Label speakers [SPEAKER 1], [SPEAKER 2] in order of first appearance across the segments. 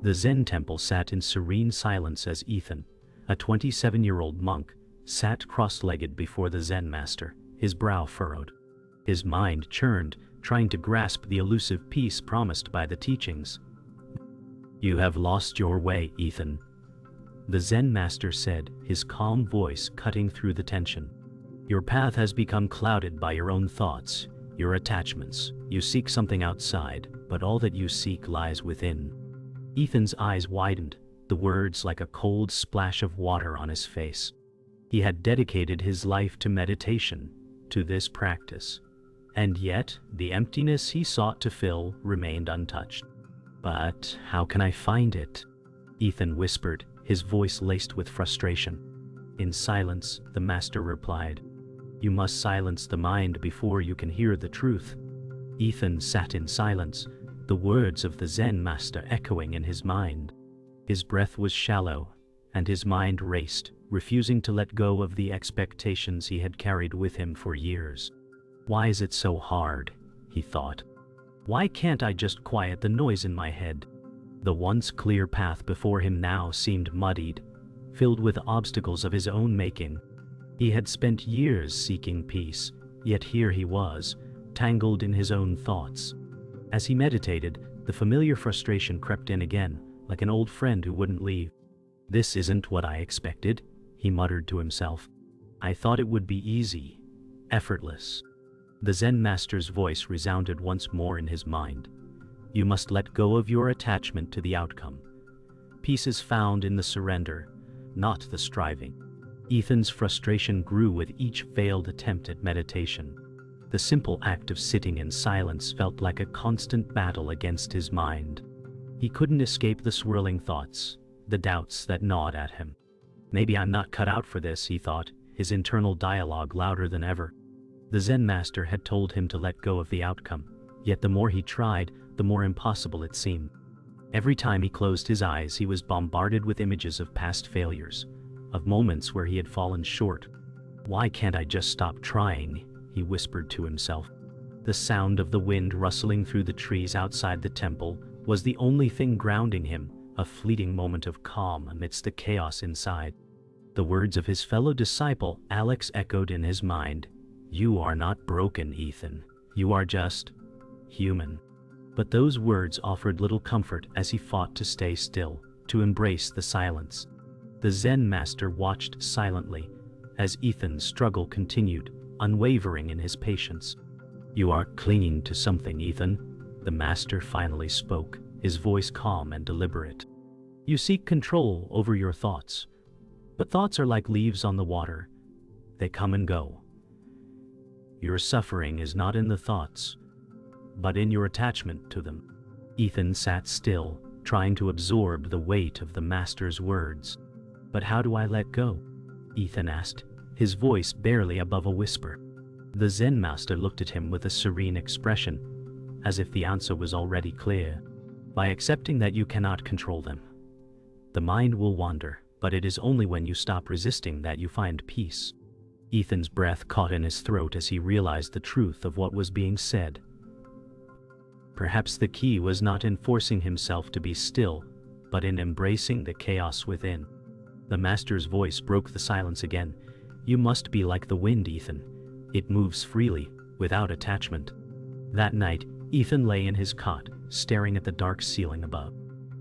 [SPEAKER 1] The Zen temple sat in serene silence as Ethan, a 27-year-old monk, sat cross-legged before the Zen Master, his brow furrowed. His mind churned, trying to grasp the elusive peace promised by the teachings. "You have lost your way, Ethan," the Zen Master said, his calm voice cutting through the tension. "Your path has become clouded by your own thoughts, your attachments. You seek something outside, but all that you seek lies within." Ethan's eyes widened, the words like a cold splash of water on his face. He had dedicated his life to meditation, to this practice. And yet, the emptiness he sought to fill remained untouched. "But how can I find it?" Ethan whispered, his voice laced with frustration. In silence, the Master replied, "You must silence the mind before you can hear the truth." Ethan sat in silence, the words of the Zen Master echoing in his mind. His breath was shallow, and his mind raced, refusing to let go of the expectations he had carried with him for years. "Why is it so hard?" he thought. "Why can't I just quiet the noise in my head?" The once clear path before him now seemed muddied, filled with obstacles of his own making. He had spent years seeking peace, yet here he was, tangled in his own thoughts. As he meditated, the familiar frustration crept in again, like an old friend who wouldn't leave. "This isn't what I expected," he muttered to himself. "I thought it would be easy, effortless." The Zen Master's voice resounded once more in his mind. "You must let go of your attachment to the outcome. Peace is found in the surrender, not the striving." Ethan's frustration grew with each failed attempt at meditation. The simple act of sitting in silence felt like a constant battle against his mind. He couldn't escape the swirling thoughts, the doubts that gnawed at him. "Maybe I'm not cut out for this," he thought, his internal dialogue louder than ever. The Zen Master had told him to let go of the outcome, yet the more he tried, the more impossible it seemed. Every time he closed his eyes, he was bombarded with images of past failures, of moments where he had fallen short. "Why can't I just stop trying?" he whispered to himself. The sound of the wind rustling through the trees outside the temple was the only thing grounding him, a fleeting moment of calm amidst the chaos inside. The words of his fellow disciple, Alex, echoed in his mind. "You are not broken, Ethan. You are just human." But those words offered little comfort as he fought to stay still, to embrace the silence. The Zen Master watched silently as Ethan's struggle continued, unwavering in his patience. "You are clinging to something, Ethan," the Master finally spoke, his voice calm and deliberate. "You seek control over your thoughts, but thoughts are like leaves on the water. They come and go. Your suffering is not in the thoughts, but in your attachment to them." Ethan sat still, trying to absorb the weight of the Master's words. "But how do I let go?" Ethan asked, his voice barely above a whisper. The Zen Master looked at him with a serene expression, as if the answer was already clear. "By accepting that you cannot control them. The mind will wander, but it is only when you stop resisting that you find peace." Ethan's breath caught in his throat as he realized the truth of what was being said. Perhaps the key was not in forcing himself to be still, but in embracing the chaos within. The Master's voice broke the silence again. "You must be like the wind, Ethan. It moves freely, without attachment." That night, Ethan lay in his cot, staring at the dark ceiling above.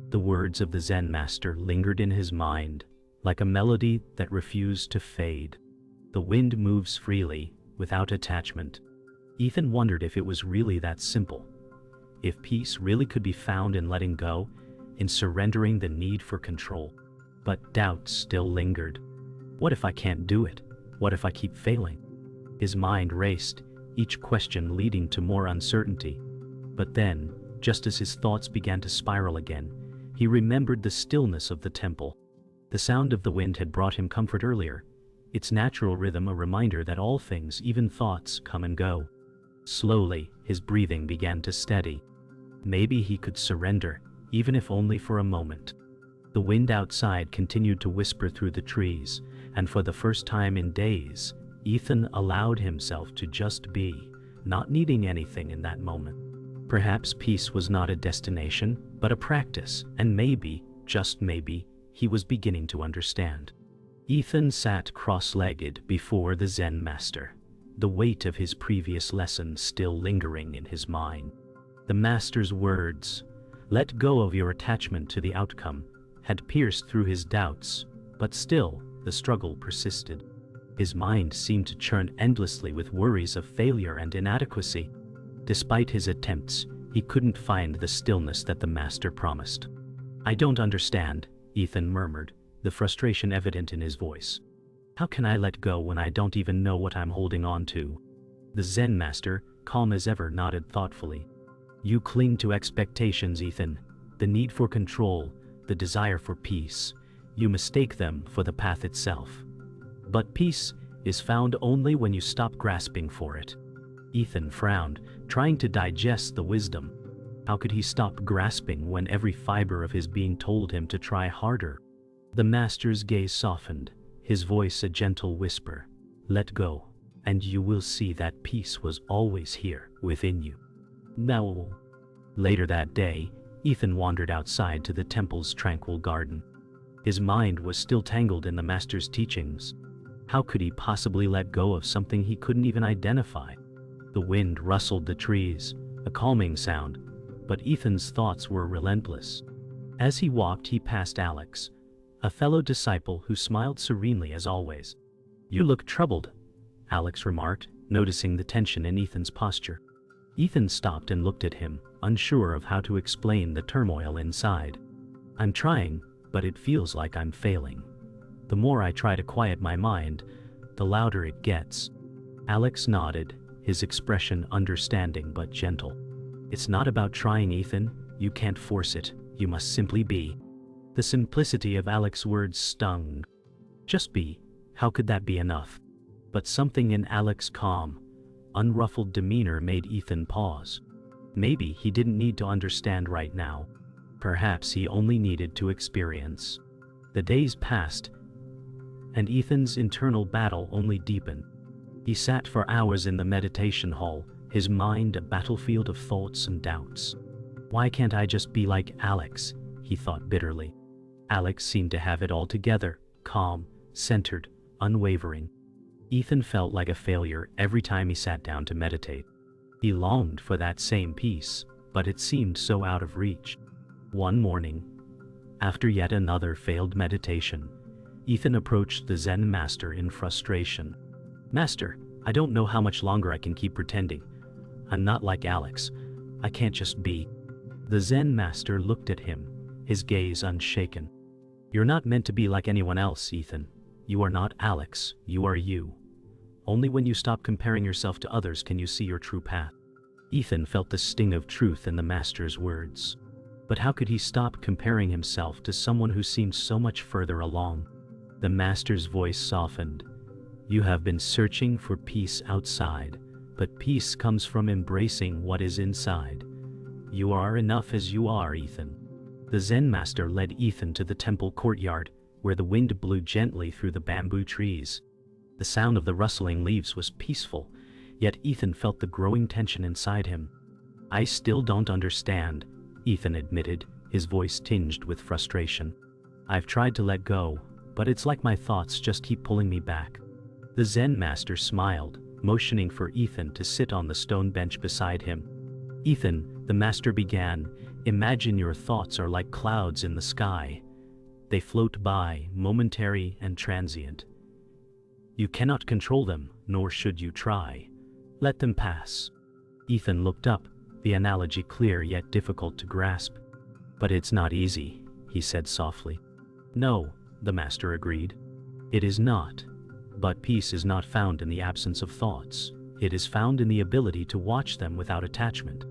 [SPEAKER 1] The words of the Zen Master lingered in his mind, like a melody that refused to fade. The wind moves freely, without attachment. Ethan wondered if it was really that simple. If peace really could be found in letting go, in surrendering the need for control. But doubt still lingered. What if I can't do it? What if I keep failing? His mind raced, each question leading to more uncertainty. But then, just as his thoughts began to spiral again, he remembered the stillness of the temple. The sound of the wind had brought him comfort earlier, its natural rhythm a reminder that all things, even thoughts, come and go. Slowly, his breathing began to steady. Maybe he could surrender, even if only for a moment. The wind outside continued to whisper through the trees, and for the first time in days, Ethan allowed himself to just be, not needing anything in that moment. Perhaps peace was not a destination, but a practice, and maybe, just maybe, he was beginning to understand. Ethan sat cross-legged before the Zen Master, the weight of his previous lesson still lingering in his mind. The Master's words, "Let go of your attachment to the outcome," had pierced through his doubts, but still, the struggle persisted. His mind seemed to churn endlessly with worries of failure and inadequacy. Despite his attempts, he couldn't find the stillness that the Master promised. "I don't understand," Ethan murmured, the frustration evident in his voice. "How can I let go when I don't even know what I'm holding on to?" The Zen Master, calm as ever, nodded thoughtfully. "You cling to expectations, Ethan. The need for control, the desire for peace. You mistake them for the path itself. But peace is found only when you stop grasping for it." Ethan frowned, trying to digest the wisdom. How could he stop grasping when every fiber of his being told him to try harder? The Master's gaze softened, his voice a gentle whisper. "Let go, and you will see that peace was always here, within you." Now, later that day, Ethan wandered outside to the temple's tranquil garden. His mind was still tangled in the Master's teachings. How could he possibly let go of something he couldn't even identify? The wind rustled the trees, a calming sound, but Ethan's thoughts were relentless. As he walked, he passed Alex, a fellow disciple who smiled serenely as always. "You look troubled," Alex remarked, noticing the tension in Ethan's posture. Ethan stopped and looked at him, unsure of how to explain the turmoil inside. "I'm trying, but it feels like I'm failing. The more I try to quiet my mind, the louder it gets." Alex nodded, his expression understanding but gentle. "It's not about trying, Ethan. You can't force it. You must simply be." The simplicity of Alex's words stung. Just be. How could that be enough? But something in Alex's calm, unruffled demeanor made Ethan pause. Maybe he didn't need to understand right now. Perhaps he only needed to experience. The days passed, and Ethan's internal battle only deepened. He sat for hours in the meditation hall, his mind a battlefield of thoughts and doubts. "Why can't I just be like Alex?" he thought bitterly. Alex seemed to have it all together, calm, centered, unwavering. Ethan felt like a failure every time he sat down to meditate. He longed for that same peace, but it seemed so out of reach. One morning, after yet another failed meditation, Ethan approached the Zen Master in frustration. "Master, I don't know how much longer I can keep pretending. I'm not like Alex. I can't just be." The Zen Master looked at him, his gaze unshaken. "You're not meant to be like anyone else, Ethan. You are not Alex, you are you. Only when you stop comparing yourself to others can you see your true path." Ethan felt the sting of truth in the Master's words. But how could he stop comparing himself to someone who seemed so much further along? The Master's voice softened. "You have been searching for peace outside, but peace comes from embracing what is inside. You are enough as you are, Ethan." The Zen Master led Ethan to the temple courtyard, where the wind blew gently through the bamboo trees. The sound of the rustling leaves was peaceful, yet Ethan felt the growing tension inside him. "I still don't understand," Ethan admitted, his voice tinged with frustration. "I've tried to let go, but it's like my thoughts just keep pulling me back." The Zen Master smiled, motioning for Ethan to sit on the stone bench beside him. "Ethan," the Master began, "imagine your thoughts are like clouds in the sky. They float by, momentary and transient. You cannot control them, nor should you try. Let them pass." Ethan looked up, the analogy clear yet difficult to grasp. "But it's not easy," he said softly. "No," the Master agreed. "It is not. But peace is not found in the absence of thoughts. It is found in the ability to watch them without attachment."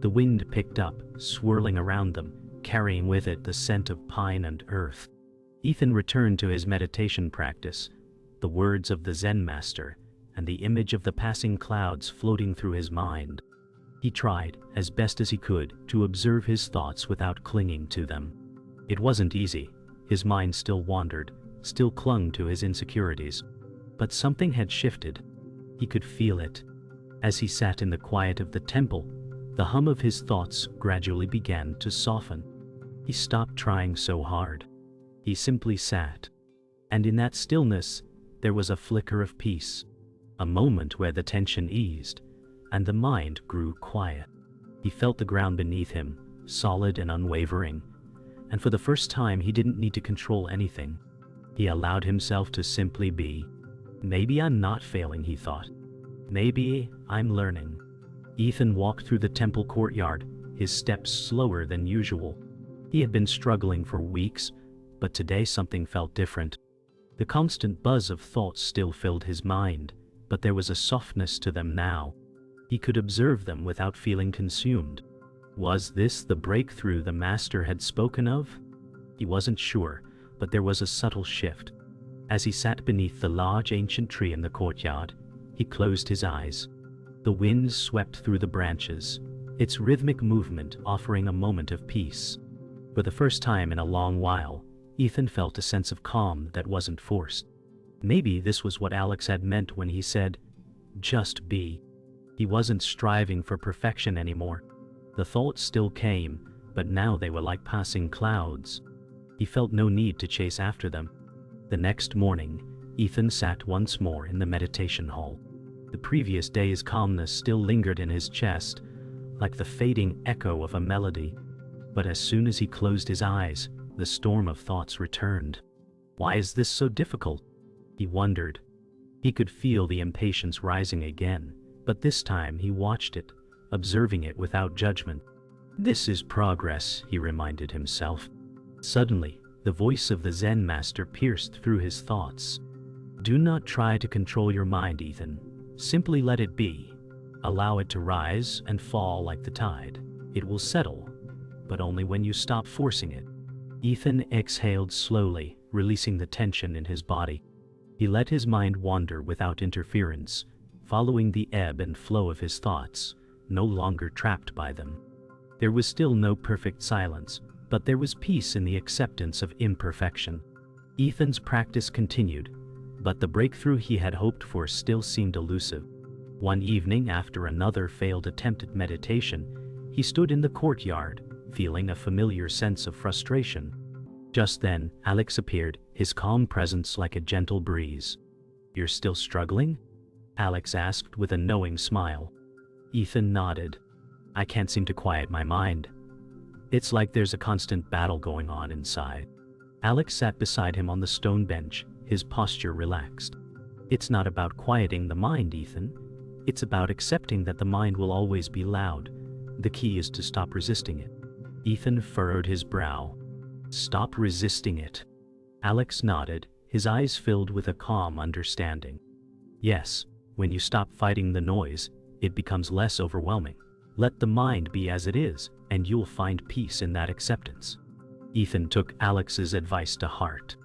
[SPEAKER 1] The wind picked up, swirling around them, carrying with it the scent of pine and earth. Ethan returned to his meditation practice, the words of the Zen Master, and the image of the passing clouds floating through his mind. He tried, as best as he could, to observe his thoughts without clinging to them. It wasn't easy. His mind still wandered, still clung to his insecurities. But something had shifted. He could feel it. As he sat in the quiet of the temple, The hum of his thoughts gradually began to soften. He stopped trying so hard. He simply sat. And in that stillness, there was a flicker of peace, a moment where the tension eased, and the mind grew quiet. He felt the ground beneath him, solid and unwavering, and for the first time he didn't need to control anything. He allowed himself to simply be. Maybe I'm not failing, he thought. Maybe I'm learning. Ethan walked through the temple courtyard, his steps slower than usual. He had been struggling for weeks, but today something felt different. The constant buzz of thoughts still filled his mind, but there was a softness to them now. He could observe them without feeling consumed. Was this the breakthrough the master had spoken of? He wasn't sure, but there was a subtle shift. As he sat beneath the large ancient tree in the courtyard, he closed his eyes. The wind swept through the branches, its rhythmic movement offering a moment of peace. For the first time in a long while, Ethan felt a sense of calm that wasn't forced. Maybe this was what Alex had meant when he said, "Just be." He wasn't striving for perfection anymore. The thoughts still came, but now they were like passing clouds. He felt no need to chase after them. The next morning, Ethan sat once more in the meditation hall. The previous day's calmness still lingered in his chest, like the fading echo of a melody. But as soon as he closed his eyes, the storm of thoughts returned. Why is this so difficult? He wondered. He could feel the impatience rising again, but this time he watched it, observing it without judgment. This is progress, he reminded himself. Suddenly, the voice of the Zen Master pierced through his thoughts. Do not try to control your mind, Ethan. Simply let it be. Allow it to rise and fall like the tide. It will settle, but only when you stop forcing it. Ethan exhaled slowly, releasing the tension in his body. He let his mind wander without interference, following the ebb and flow of his thoughts, no longer trapped by them. There was still no perfect silence, but there was peace in the acceptance of imperfection. Ethan's practice continued, but the breakthrough he had hoped for still seemed elusive. One evening, after another failed attempt at meditation, he stood in the courtyard, feeling a familiar sense of frustration. Just then, Alex appeared, his calm presence like a gentle breeze. You're still struggling? Alex asked with a knowing smile. Ethan nodded. I can't seem to quiet my mind. It's like there's a constant battle going on inside. Alex sat beside him on the stone bench, his posture relaxed. It's not about quieting the mind, Ethan. It's about accepting that the mind will always be loud. The key is to stop resisting it. Ethan furrowed his brow. Stop resisting it. Alex nodded, his eyes filled with a calm understanding. Yes, when you stop fighting the noise, it becomes less overwhelming. Let the mind be as it is, and you'll find peace in that acceptance. Ethan took Alex's advice to heart.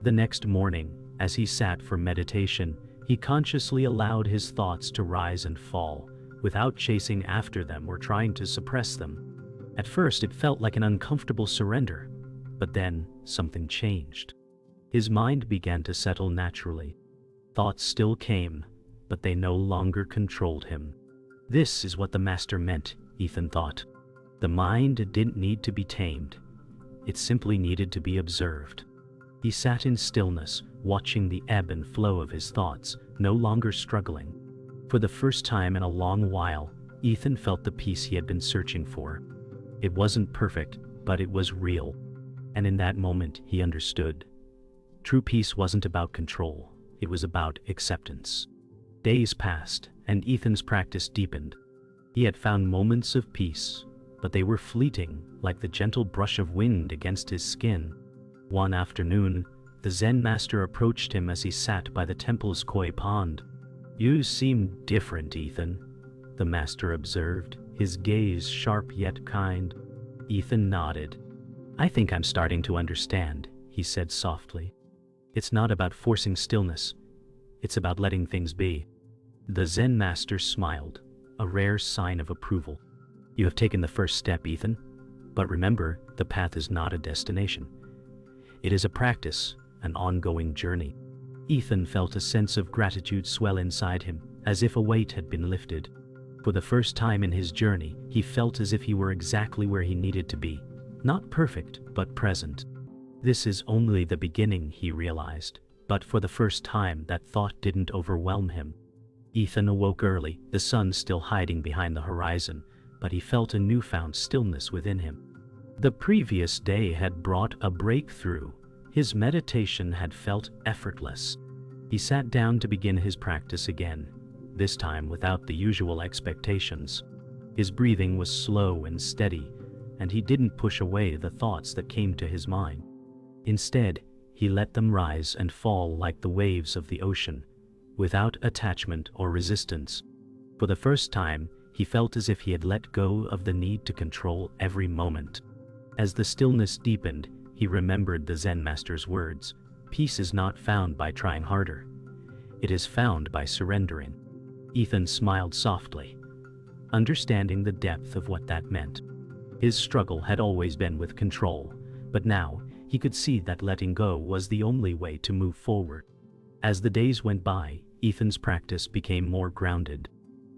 [SPEAKER 1] The next morning, as he sat for meditation, he consciously allowed his thoughts to rise and fall, without chasing after them or trying to suppress them. At first it felt like an uncomfortable surrender, but then something changed. His mind began to settle naturally. Thoughts still came, but they no longer controlled him. This is what the master meant, Ethan thought. The mind didn't need to be tamed. It simply needed to be observed. He sat in stillness, watching the ebb and flow of his thoughts, no longer struggling. For the first time in a long while, Ethan felt the peace he had been searching for. It wasn't perfect, but it was real. And in that moment, he understood. True peace wasn't about control. It was about acceptance. Days passed, and Ethan's practice deepened. He had found moments of peace, but they were fleeting, like the gentle brush of wind against his skin. One afternoon, the Zen Master approached him as he sat by the temple's koi pond. You seem different, Ethan, the Master observed, his gaze sharp yet kind. Ethan nodded. I think I'm starting to understand, he said softly. It's not about forcing stillness. It's about letting things be. The Zen Master smiled, a rare sign of approval. You have taken the first step, Ethan. But remember, the path is not a destination. It is a practice, an ongoing journey. Ethan felt a sense of gratitude swell inside him, as if a weight had been lifted. For the first time in his journey, he felt as if he were exactly where he needed to be. Not perfect, but present. This is only the beginning, he realized. But for the first time, that thought didn't overwhelm him. Ethan awoke early, the sun still hiding behind the horizon, but he felt a newfound stillness within him. The previous day had brought a breakthrough. His meditation had felt effortless. He sat down to begin his practice again, this time without the usual expectations. His breathing was slow and steady, and he didn't push away the thoughts that came to his mind. Instead, he let them rise and fall like the waves of the ocean, without attachment or resistance. For the first time, he felt as if he had let go of the need to control every moment. As the stillness deepened, he remembered the Zen Master's words, "Peace is not found by trying harder. It is found by surrendering." Ethan smiled softly, understanding the depth of what that meant. His struggle had always been with control, but now he could see that letting go was the only way to move forward. As the days went by, Ethan's practice became more grounded.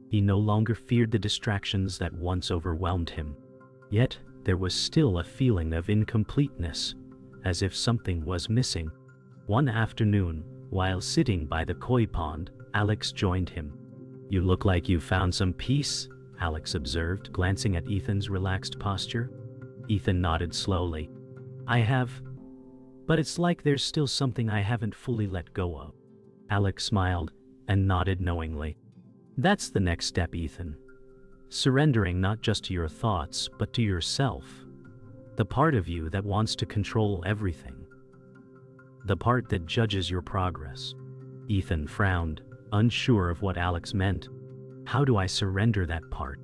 [SPEAKER 1] He no longer feared the distractions that once overwhelmed him. Yet, there was still a feeling of incompleteness, as if something was missing. One afternoon, while sitting by the koi pond, Alex joined him. "You look like you found some peace," Alex observed, glancing at Ethan's relaxed posture. Ethan nodded slowly. "I have, but it's like there's still something I haven't fully let go of." Alex smiled and nodded knowingly. "That's the next step, Ethan. Surrendering not just to your thoughts, but to yourself. The part of you that wants to control everything. The part that judges your progress." Ethan frowned, unsure of what Alex meant. "How do I surrender that part?"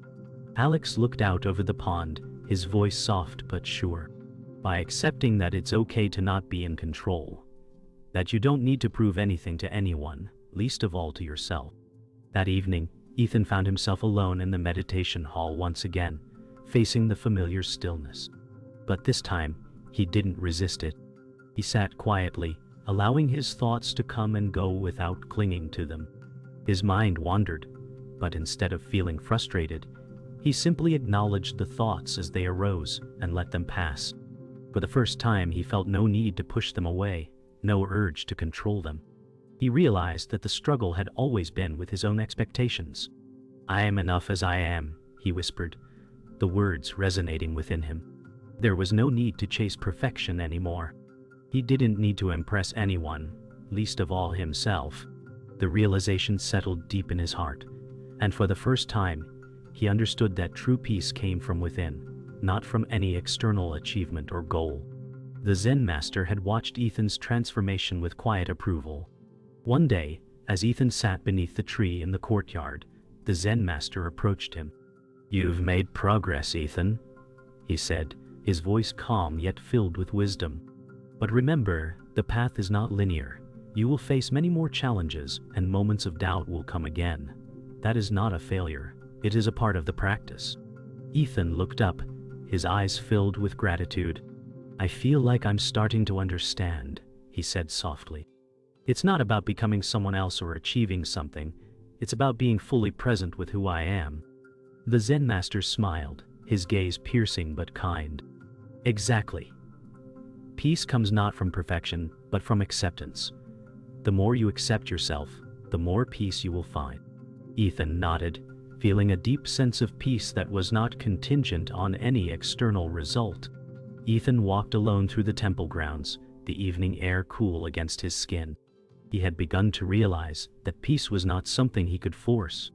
[SPEAKER 1] Alex looked out over the pond, his voice soft but sure. "By accepting that it's okay to not be in control. That you don't need to prove anything to anyone, least of all to yourself." That evening, Ethan found himself alone in the meditation hall once again, facing the familiar stillness. But this time, he didn't resist it. He sat quietly, allowing his thoughts to come and go without clinging to them. His mind wandered, but instead of feeling frustrated, he simply acknowledged the thoughts as they arose and let them pass. For the first time, he felt no need to push them away, no urge to control them. He realized that the struggle had always been with his own expectations. "I am enough as I am," he whispered, the words resonating within him. There was no need to chase perfection anymore. He didn't need to impress anyone, least of all himself. The realization settled deep in his heart, and for the first time, he understood that true peace came from within, not from any external achievement or goal. The Zen Master had watched Ethan's transformation with quiet approval. One day, as Ethan sat beneath the tree in the courtyard, the Zen Master approached him. "You've made progress, Ethan," he said, his voice calm yet filled with wisdom. "But remember, the path is not linear. You will face many more challenges, and moments of doubt will come again. That is not a failure. It is a part of the practice." Ethan looked up, his eyes filled with gratitude. "I feel like I'm starting to understand," he said softly. "It's not about becoming someone else or achieving something. It's about being fully present with who I am." The Zen Master smiled, his gaze piercing but kind. "Exactly. Peace comes not from perfection, but from acceptance. The more you accept yourself, the more peace you will find." Ethan nodded, feeling a deep sense of peace that was not contingent on any external result. Ethan walked alone through the temple grounds, the evening air cool against his skin. He had begun to realize that peace was not something he could force.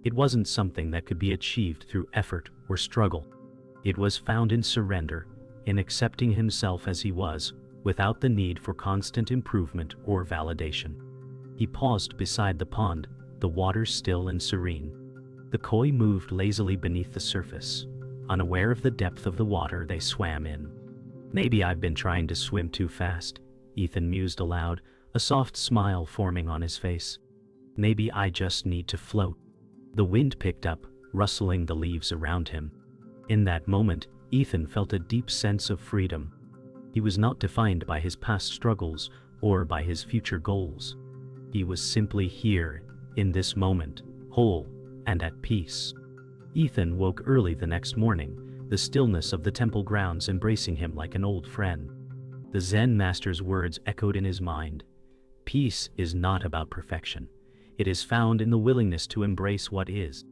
[SPEAKER 1] It wasn't something that could be achieved through effort or struggle. It was found in surrender, in accepting himself as he was, without the need for constant improvement or validation. He paused beside the pond, the water still and serene. The koi moved lazily beneath the surface, unaware of the depth of the water they swam in. "Maybe I've been trying to swim too fast," Ethan mused aloud, a soft smile forming on his face. "Maybe I just need to float." The wind picked up, rustling the leaves around him. In that moment, Ethan felt a deep sense of freedom. He was not defined by his past struggles or by his future goals. He was simply here, in this moment, whole and at peace. Ethan woke early the next morning, the stillness of the temple grounds embracing him like an old friend. The Zen Master's words echoed in his mind. Peace is not about perfection. It is found in the willingness to embrace what is.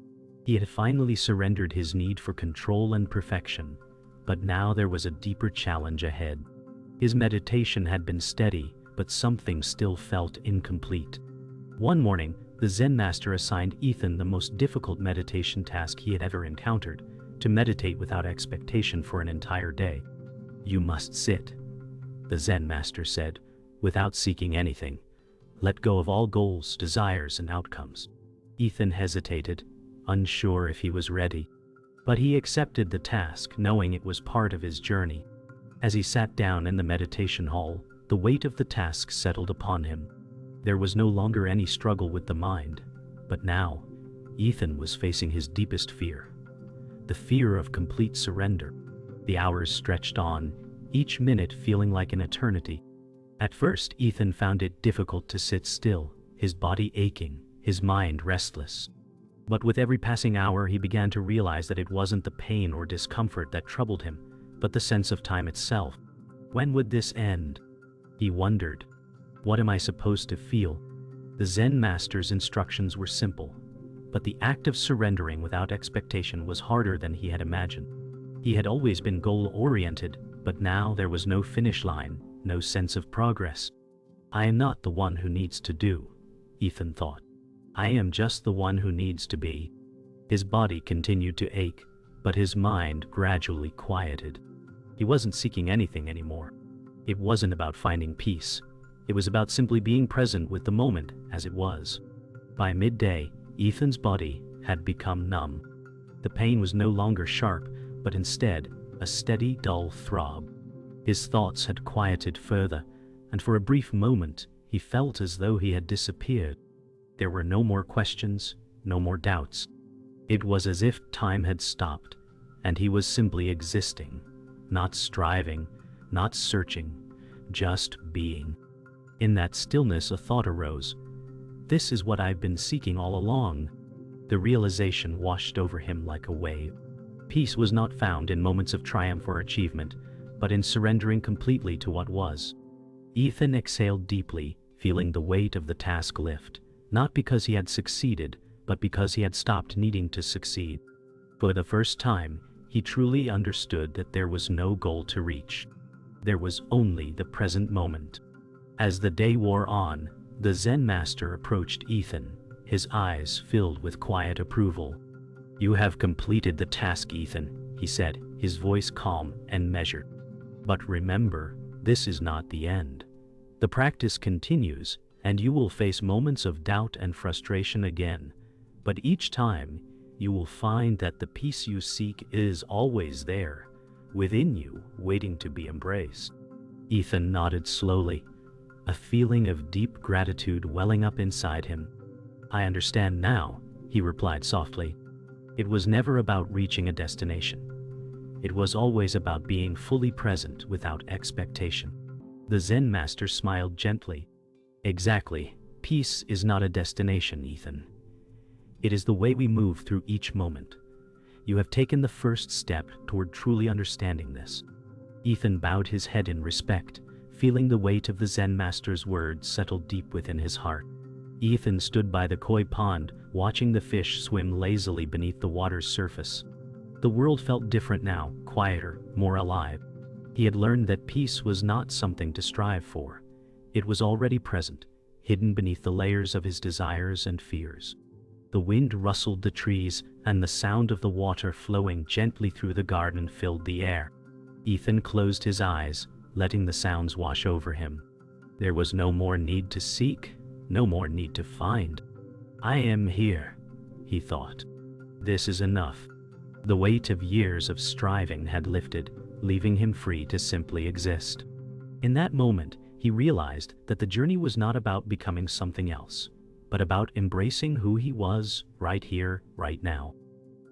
[SPEAKER 1] He had finally surrendered his need for control and perfection, but now there was a deeper challenge ahead. His meditation had been steady, but something still felt incomplete. One morning, the Zen Master assigned Ethan the most difficult meditation task he had ever encountered, to meditate without expectation for an entire day. "You must sit," the Zen Master said, "without seeking anything. Let go of all goals, desires, and outcomes." Ethan hesitated, unsure if he was ready. But he accepted the task, knowing it was part of his journey. As he sat down in the meditation hall, the weight of the task settled upon him. There was no longer any struggle with the mind, but now, Ethan was facing his deepest fear. The fear of complete surrender. The hours stretched on, each minute feeling like an eternity. At first, Ethan found it difficult to sit still, his body aching, his mind restless. But with every passing hour, he began to realize that it wasn't the pain or discomfort that troubled him, but the sense of time itself. When would this end? He wondered. What am I supposed to feel? The Zen Master's instructions were simple, but the act of surrendering without expectation was harder than he had imagined. He had always been goal-oriented, but now there was no finish line, no sense of progress. I am not the one who needs to do, Ethan thought. I am just the one who needs to be. His body continued to ache, but his mind gradually quieted. He wasn't seeking anything anymore. It wasn't about finding peace. It was about simply being present with the moment as it was. By midday, Ethan's body had become numb. The pain was no longer sharp, but instead a steady, dull throb. His thoughts had quieted further, and for a brief moment he felt as though he had disappeared. There were no more questions, no more doubts. It was as if time had stopped, and he was simply existing, not striving, not searching, just being. In that stillness, a thought arose. This is what I've been seeking all along. The realization washed over him like a wave. Peace was not found in moments of triumph or achievement, but in surrendering completely to what was. Ethan exhaled deeply, feeling the weight of the task lift, not because he had succeeded, but because he had stopped needing to succeed. For the first time, he truly understood that there was no goal to reach. There was only the present moment. As the day wore on, the Zen Master approached Ethan, his eyes filled with quiet approval. "You have completed the task, Ethan," he said, his voice calm and measured. "But remember, this is not the end. The practice continues, and you will face moments of doubt and frustration again. But each time, you will find that the peace you seek is always there, within you, waiting to be embraced." Ethan nodded slowly, a feeling of deep gratitude welling up inside him. "I understand now," he replied softly. "It was never about reaching a destination. It was always about being fully present without expectation." The Zen Master smiled gently. "Exactly. Peace is not a destination, Ethan. It is the way we move through each moment. You have taken the first step toward truly understanding this." Ethan bowed his head in respect, feeling the weight of the Zen Master's words settle deep within his heart. Ethan stood by the koi pond, watching the fish swim lazily beneath the water's surface. The world felt different now, quieter, more alive. He had learned that peace was not something to strive for. It was already present, hidden beneath the layers of his desires and fears. The wind rustled the trees, and the sound of the water flowing gently through the garden filled the air. Ethan closed his eyes, letting the sounds wash over him. There was no more need to seek, no more need to find. "I am here," he thought. "This is enough." The weight of years of striving had lifted, leaving him free to simply exist. In that moment, he realized that the journey was not about becoming something else, but about embracing who he was right here, right now.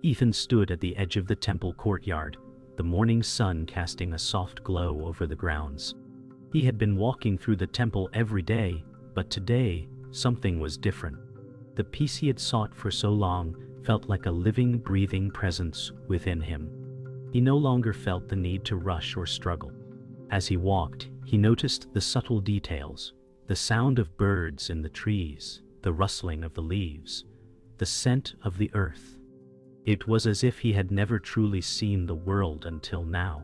[SPEAKER 1] Ethan stood at the edge of the temple courtyard, the morning sun casting a soft glow over the grounds. He had been walking through the temple every day, but today, something was different. The peace he had sought for so long felt like a living, breathing presence within him. He no longer felt the need to rush or struggle. As he walked, he noticed the subtle details, the sound of birds in the trees, the rustling of the leaves, the scent of the earth. It was as if he had never truly seen the world until now.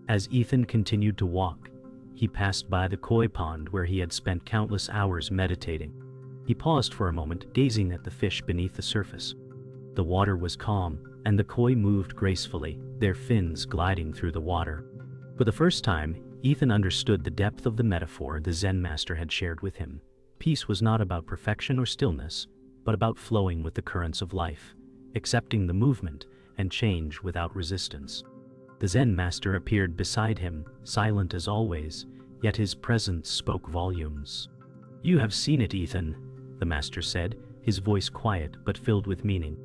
[SPEAKER 1] As Ethan continued to walk, he passed by the koi pond where he had spent countless hours meditating. He paused for a moment, gazing at the fish beneath the surface. The water was calm, and the koi moved gracefully, their fins gliding through the water. For the first time, Ethan understood the depth of the metaphor the Zen Master had shared with him. Peace was not about perfection or stillness, but about flowing with the currents of life, accepting the movement and change without resistance. The Zen Master appeared beside him, silent as always, yet his presence spoke volumes. "You have seen it, Ethan," the Master said, his voice quiet but filled with meaning.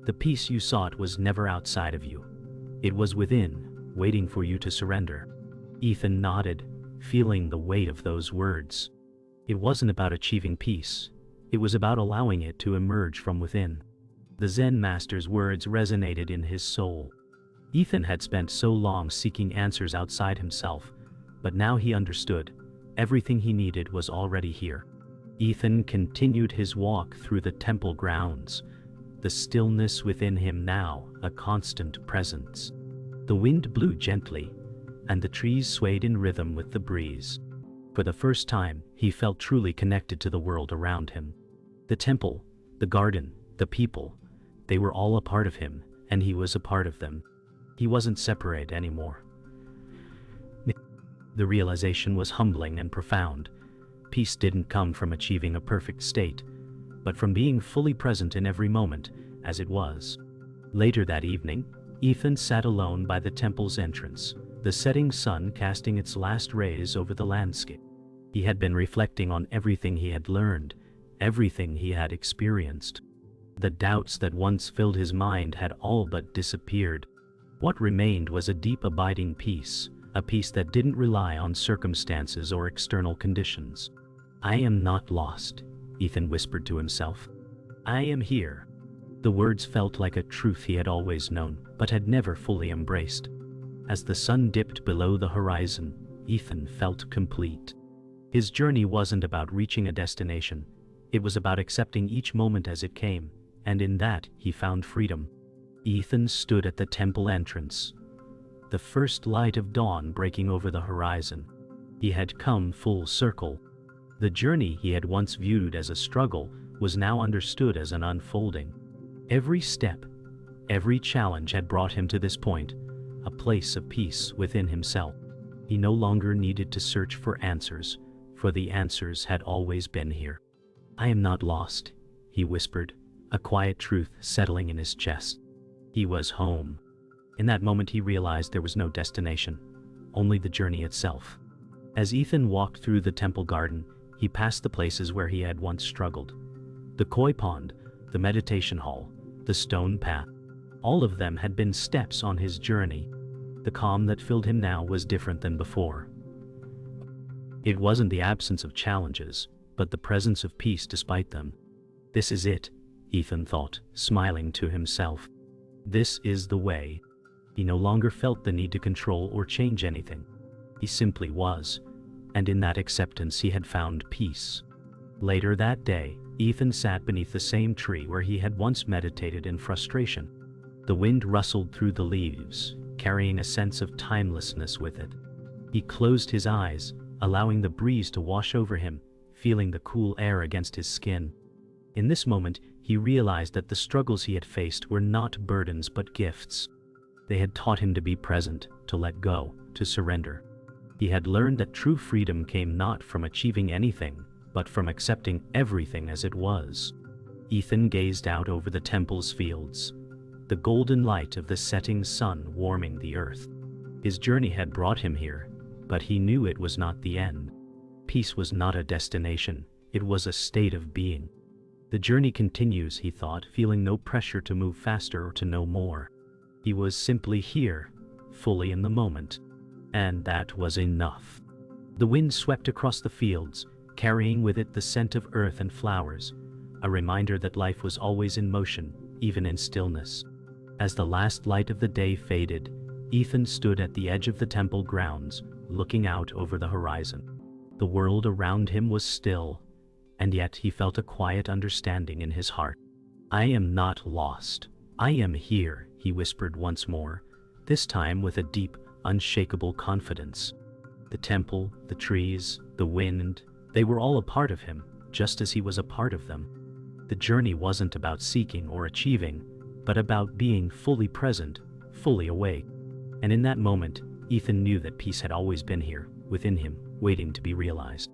[SPEAKER 1] "The peace you sought was never outside of you. It was within, waiting for you to surrender." Ethan nodded, feeling the weight of those words. It wasn't about achieving peace. It was about allowing it to emerge from within. The Zen Master's words resonated in his soul. Ethan had spent so long seeking answers outside himself, but now he understood. Everything he needed was already here. Ethan continued his walk through the temple grounds, the stillness within him now a constant presence. The wind blew gently, and the trees swayed in rhythm with the breeze. For the first time, he felt truly connected to the world around him. The temple, the garden, the people, they were all a part of him, and he was a part of them. He wasn't separate anymore. The realization was humbling and profound. Peace didn't come from achieving a perfect state, but from being fully present in every moment, as it was. Later that evening, Ethan sat alone by the temple's entrance, the setting sun casting its last rays over the landscape. He had been reflecting on everything he had learned, everything he had experienced. The doubts that once filled his mind had all but disappeared. What remained was a deep abiding peace, a peace that didn't rely on circumstances or external conditions. "I am not lost," Ethan whispered to himself. "I am here." The words felt like a truth he had always known, but had never fully embraced. As the sun dipped below the horizon, Ethan felt complete. His journey wasn't about reaching a destination. It was about accepting each moment as it came, and in that he found freedom. Ethan stood at the temple entrance, the first light of dawn breaking over the horizon. He had come full circle. The journey he had once viewed as a struggle was now understood as an unfolding. Every step, every challenge had brought him to this point, a place of peace within himself. He no longer needed to search for answers, for the answers had always been here. "I am not lost," he whispered, a quiet truth settling in his chest. He was home. In that moment he realized there was no destination, only the journey itself. As Ethan walked through the temple garden, he passed the places where he had once struggled. The koi pond, the meditation hall, the stone path. All of them had been steps on his journey. The calm that filled him now was different than before. It wasn't the absence of challenges, but the presence of peace despite them. "This is it," Ethan thought, smiling to himself. This is the way. He no longer felt the need to control or change anything. He simply was, and in that acceptance he had found peace. Later that day, Ethan sat beneath the same tree where he had once meditated in frustration. The wind rustled through the leaves, carrying a sense of timelessness with it. He closed his eyes, allowing the breeze to wash over him, feeling the cool air against his skin. In this moment, he realized that the struggles he had faced were not burdens but gifts. They had taught him to be present, to let go, to surrender. He had learned that true freedom came not from achieving anything, but from accepting everything as it was. Ethan gazed out over the temple's fields, the golden light of the setting sun warming the earth. His journey had brought him here, but he knew it was not the end. Peace was not a destination, it was a state of being. The journey continues, he thought, feeling no pressure to move faster or to know more. He was simply here, fully in the moment, and that was enough. The wind swept across the fields, carrying with it the scent of earth and flowers, a reminder that life was always in motion, even in stillness. As the last light of the day faded, Ethan stood at the edge of the temple grounds, looking out over the horizon. The world around him was still, and yet he felt a quiet understanding in his heart. "I am not lost. I am here," he whispered once more, this time with a deep, unshakable confidence. The temple, the trees, the wind, they were all a part of him, just as he was a part of them. The journey wasn't about seeking or achieving, but about being fully present, fully awake. And in that moment, Ethan knew that peace had always been here, within him, waiting to be realized.